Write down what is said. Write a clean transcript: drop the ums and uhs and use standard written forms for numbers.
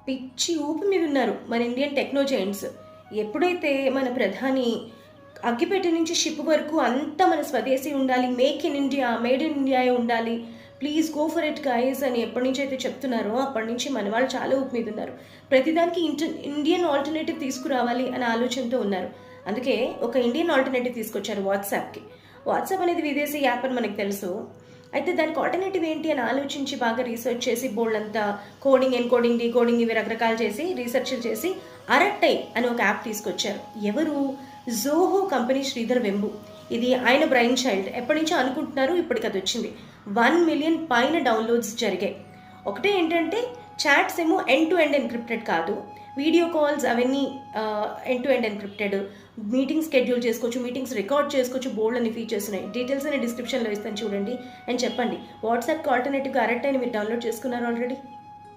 పిచ్చి ఊపి మీద ఉన్నారు మన ఇండియన్ టెక్నో జైంట్స్. ఎప్పుడైతే మన ప్రధాని అగ్గిపెట్టె నుంచి షిప్ వరకు అంతా మన స్వదేశీ ఉండాలి, make in India, made in India ఉండాలి, please go for it guys అని ఎప్పటి నుంచి అయితే చెప్తున్నారో అప్పటి నుంచి మన వాళ్ళు చాలా ఊపి మీద ఉన్నారు. ప్రతిదానికి ఇండియన్ ఆల్టర్నేటివ్ తీసుకురావాలి అనే ఆలోచనతో ఉన్నారు. అందుకే ఒక ఇండియన్ ఆల్టర్నేటివ్ తీసుకొచ్చారు వాట్సాప్కి. వాట్సాప్ అనేది విదేశీ యాప్ అని మనకు తెలుసు. అయితే దానికి ఆల్టర్నేటివ్ ఏంటి అని ఆలోచించి బాగా రీసెర్చ్ చేసి బోల్డ్ అంతా కోడింగ్, ఎన్కోడింగ్, డీకోడింగ్ ఇవి రకరకాలు చేసి రీసెర్చ్ చేసి అరట్టై అని ఒక యాప్ తీసుకొచ్చారు. ఎవరు? జోహో కంపెనీ శ్రీధర్ వెంబు. ఇది ఆయన బ్రెయిన్ చైల్డ్. ఎప్పటి నుంచో అనుకుంటున్నారు, ఇప్పటికి అది వచ్చింది. 1 మిలియన్ పైన డౌన్లోడ్స్ జరిగాయి. ఒకటే ఏంటంటే చాట్స్ ఏమో ఎండ్ టు ఎండ్ ఎన్క్రిప్టెడ్ కాదు, వీడియో కాల్స్ అవన్నీ end to end encrypted. Meetings schedule చేసుకోవచ్చు, మీటింగ్స్ రికార్డ్ చేసుకోవచ్చు, బోల్డ్ అని ఫీచర్స్ ఉన్నాయి. డీటెయిల్స్ అని డిస్క్రిప్షన్లో ఇస్తాను చూడండి అండ్ చెప్పండి. వాట్సాప్కి ఆల్టర్నేటివ్గా అరట్టైని మీరు డౌన్లోడ్ చేసుకున్నారు ఆల్రెడీ?